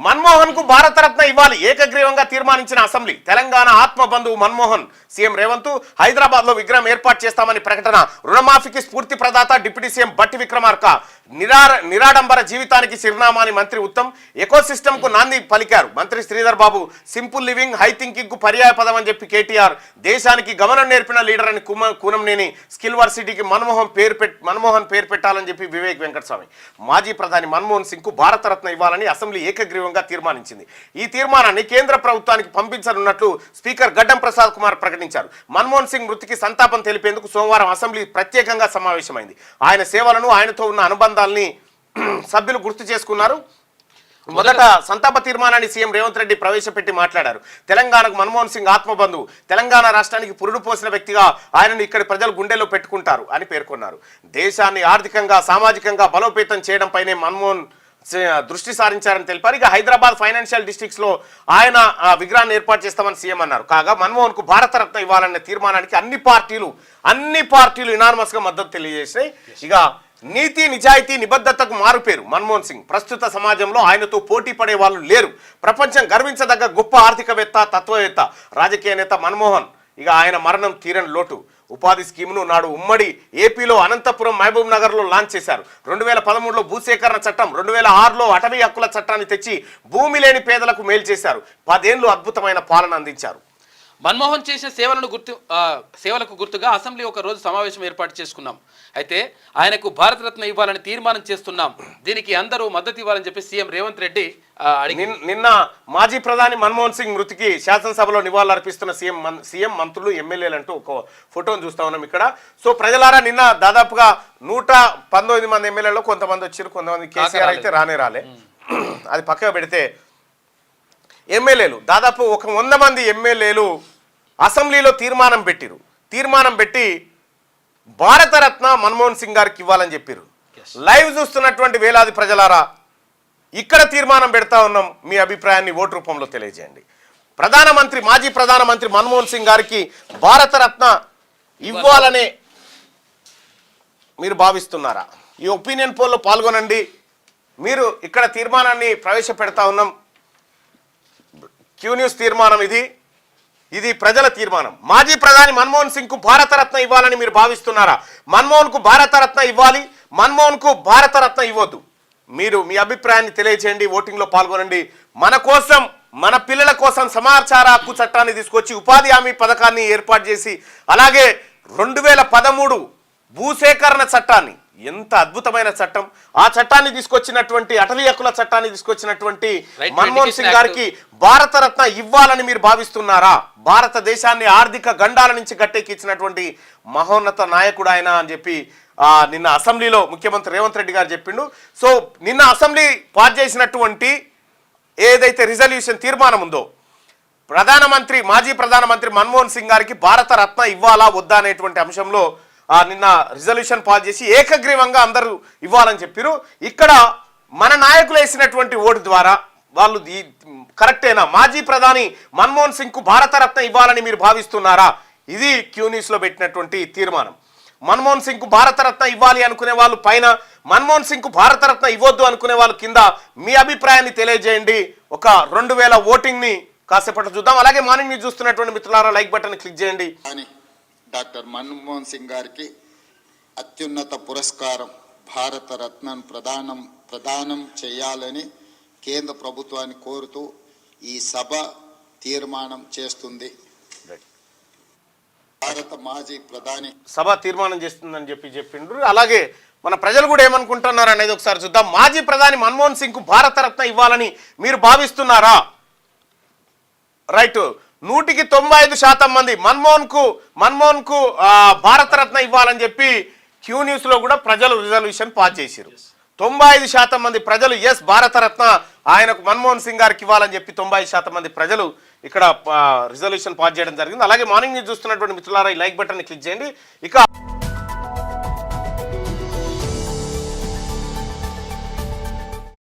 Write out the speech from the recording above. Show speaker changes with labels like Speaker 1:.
Speaker 1: మన్మోహన్ కు భారతరత్న ఇవ్వాలి ఏకగ్రీవంగా తీర్మానించిన అసెంబ్లీ. తెలంగాణ ఆత్మబంధువు మన్మోహన్ సీఎం రేవంత్ హైదరాబాద్ లో విగ్రహం ఏర్పాటు చేస్తామని ప్రకటన. రుణమాఫీకి స్ఫూర్తి ప్రదాత డిప్యూటీ సీఎం బట్టి విక్రమార్క. నిరాడంబర జీవితానికి చిరునామాని మంత్రి ఉత్తమ్. ఎకోసిస్టమ్ కు నాంది పలికారు మంత్రి Sridhar Babu. Simple living high thinking కు పర్యాయ పదం అని చెప్పి కేటీఆర్. దేశానికి గమనం నేర్పిన లీడర్ అని కూనంనేని. స్కిల్ వర్సిటీకి మన్మోహన్ పేరు పెట్టాలని చెప్పి వివేక్ వెంకటస్వామి. మాజీ ప్రధాని మన్మోహన్ సింగ్ కు భారతరత్న ఇవ్వాలని అసెంబ్లీ ఏకగ్రీవంగా తీర్మానించింది. ఈ తీర్మానాన్ని కేంద్ర ప్రభుత్వానికి పంపించనున్నట్లు స్పీకర్ గడ్డం ప్రసాద్ కుమార్ ప్రకటించారు. మన్మోహన్ సింగ్ మృతికి సంతాపం తెలిపేందుకు సోమవారం అసెంబ్లీ ప్రత్యేకంగా సమావేశమైంది. ఆయన సేవలను ఆయనతో ఉన్న అనుబంధాలని సభ్యులు గుర్తు చేసుకున్నారు. మొదట సంతాప తీర్మానాన్ని సీఎం రేవంత్ రెడ్డి ప్రవేశపెట్టి మాట్లాడారు. తెలంగాణకు మన్మోహన్ సింగ్ ఆత్మబంధువు. తెలంగాణ రాష్ట్రానికి పురుడు పోసిన వ్యక్తిగా ఆయనను ఇక్కడి ప్రజలు గుండెల్లో పెట్టుకుంటారు అని పేర్కొన్నారు. దేశాన్ని ఆర్థికంగా సామాజికంగా బలోపేతం చేయడంపైనే మన్మోహన్ దృష్టి సారించారని తెలిపారు. ఇక హైదరాబాద్ ఫైనాన్షియల్ డిస్ట్రిక్ట్స్ లో ఆయన విగ్రహాన్ని ఏర్పాటు చేస్తామని సీఎం అన్నారు. కాగా మన్మోహన్ కు భారతరత్న ఇవ్వాలన్న తీర్మానానికి అన్ని పార్టీలు యునానిమస్ గా మద్దతు తెలియజేసాయి. ఇక నీతి నిజాయితీ నిబద్ధతకు మారుపేరు మన్మోహన్ సింగ్. ప్రస్తుత సమాజంలో ఆయనతో పోటీ పడే వాళ్ళు లేరు. ప్రపంచం గర్వించదగ్గ గొప్ప ఆర్థికవేత్త, తత్వవేత్త, రాజకీయ నేత మన్మోహన్. ఇక ఆయన మరణం తీరని లోటు. ఉపాధి స్కీమ్ను నాడు ఉమ్మడి ఏపీలో అనంతపురం, మహబూబ్ నగర్లో లాంచ్ చేశారు. 2013లో భూసేకరణ చట్టం, 2006లో అటవీ హక్కుల చట్టాన్ని తెచ్చి భూమి లేని పేదలకు మేలు చేశారు. 10 ఏళ్లు అద్భుతమైన పాలన అందించారు.
Speaker 2: మన్మోహన్ చేసిన సేవలకు గుర్తుగా అసెంబ్లీ ఒక రోజు సమావేశం ఏర్పాటు చేసుకున్నాం. అయితే ఆయనకు భారతరత్న ఇవ్వాలని తీర్మానం చేస్తున్నాం. దీనికి అందరూ మద్దతు ఇవ్వాలని చెప్పి సీఎం రేవంత్ రెడ్డి
Speaker 1: నిన్న మాజీ ప్రధాని మన్మోహన్ సింగ్ మృతికి శాసనసభలో నివాళులర్పిస్తున్న సీఎం మంత్రులు, ఎమ్మెల్యేలు అంటూ ఒక ఫోటోను చూస్తా ఉన్నాం ఇక్కడ. సో ప్రజలారా, నిన్న దాదాపుగా 119 మంది ఎమ్మెల్యేలో కొంతమంది వచ్చారు, కొంతమంది కేసీఆర్ అయితే రాలే. అది పక్కగా పెడితే ఎమ్మెల్యేలు దాదాపు 100 మంది ఎమ్మెల్యేలు అసెంబ్లీలో తీర్మానం పెట్టి భారతరత్న మన్మోహన్ సింగ్ గారికి ఇవ్వాలని చెప్పారు. లైవ్ చూస్తున్నటువంటి వేలాది ప్రజలారా, ఇక్కడ తీర్మానం పెడతా ఉన్నాం. మీ అభిప్రాయాన్ని ఓటు రూపంలో తెలియజేయండి. మాజీ ప్రధానమంత్రి మన్మోహన్ సింగ్ గారికి భారతరత్న ఇవ్వాలనే మీరు భావిస్తున్నారా? ఈ ఒపీనియన్ పోల్లో పాల్గొనండి. మీరు ఇక్కడ తీర్మానాన్ని ప్రవేశపెడతా ఉన్నాం. క్యూ న్యూస్ తీర్మానం ఇది ప్రజల తీర్మానం. మాజీ ప్రధాని మన్మోహన్ సింగ్ కు భారతరత్న ఇవ్వాలని మీరు భావిస్తున్నారా? మన్మోహన్ కు భారతరత్న ఇవ్వాలి, మన్మోహన్ కు భారతరత్న ఇవ్వద్దు. మీరు మీ అభిప్రాయాన్ని తెలియజేయండి, ఓటింగ్లో పాల్గొనండి. మన కోసం, మన పిల్లల కోసం సమాచార హక్కు చట్టాన్ని తీసుకొచ్చి ఉపాధి హామీ పథకాన్ని ఏర్పాటు చేసి, అలాగే 2013 భూసేకరణ చట్టాన్ని, ఎంత అద్భుతమైన చట్టం, ఆ చట్టాన్ని తీసుకొచ్చినటువంటి, అటవీ హక్కుల చట్టాన్ని తీసుకొచ్చినటువంటి మన్మోహన్ సింగ్ గారికి భారతరత్న ఇవ్వాలని మీరు భావిస్తున్నారా? భారతదేశాన్ని ఆర్థిక గండాల నుంచి గట్టెక్కించినటువంటి మహోన్నత నాయకుడు ఆయన అని చెప్పి నిన్న అసెంబ్లీలో ముఖ్యమంత్రి రేవంత్ రెడ్డి గారు చెప్పిండు. సో నిన్న అసెంబ్లీ పాస్ చేసినటువంటి ఏదైతే రిజల్యూషన్ తీర్మానం ఉందో, మాజీ ప్రధానమంత్రి మన్మోహన్ సింగ్ గారికి భారతరత్న ఇవ్వాలా వద్దా అనేటువంటి అంశంలో నిన్న రిజల్యూషన్ పాస్ చేసి ఏకగ్రీవంగా అందరూ ఇవ్వాలని చెప్పారు. ఇక్కడ మన నాయకులు వేసినటువంటి ఓటు ద్వారా వాళ్ళు కరెక్టేనా? మాజీ ప్రధాని మన్మోహన్ సింగ్ కు భారతరత్న ఇవ్వాలని మీరు భావిస్తున్నారా? ఇది క్యూ న్యూస్ లో పెట్టినటువంటి తీర్మానం. మన్మోహన్ సింగ్ కు భారతరత్న ఇవ్వాలి అనుకునే వాళ్ళు పైన, మన్మోహన్ సింగ్ కు భారతరత్న ఇవ్వద్దు అనుకునే వాళ్ళు కింద మీ అభిప్రాయాన్ని తెలియజేయండి. ఒక 2000 ఓటింగ్ ని కాసేపట్లో చూద్దాం. అలాగే మార్నింగ్ న్యూస్ చూస్తున్నటువంటి మిత్రులారా, లైక్ బటన్ క్లిక్ చేయండి.
Speaker 3: డాక్టర్ మన్మోహన్ సింగ్ గారికి అత్యున్నత పురస్కారం భారతరత్నం ప్రదానం చేయాలని కేంద్ర ప్రభుత్వాన్ని కోరుతూ ఈ సభ తీర్మానం చేస్తుంది. భారత మాజీ ప్రధాని
Speaker 1: సభ తీర్మానం చేస్తుందని చెప్పిండ్రు. అలాగే మన ప్రజలు కూడా ఏమనుకుంటున్నారు అనేది ఒకసారి చూద్దాం. మాజీ ప్రధాని మన్మోహన్ సింగ్ కు భారతరత్న ఇవ్వాలని మీరు భావిస్తున్నారా? రైట్, 195% మంది మన్మోహన్ కు భారతరత్న ఇవ్వాలని చెప్పి క్యూ న్యూస్ లో కూడా ప్రజలు రిజల్యూషన్ పాస్ చేశారు. 95% మంది ప్రజలు ఎస్ భారతరత్న ఆయనకు మన్మోహన్ సింగ్ గారికి ఇవ్వాలని చెప్పి 95% మంది ప్రజలు ఇక్కడ రిజల్యూషన్ పాస్ చేయడం జరిగింది. అలాగే మార్నింగ్ న్యూస్ చూస్తున్నటువంటి మిత్రులారా, ఈ లైక్ బటన్ క్లిక్ చేయండి. ఇక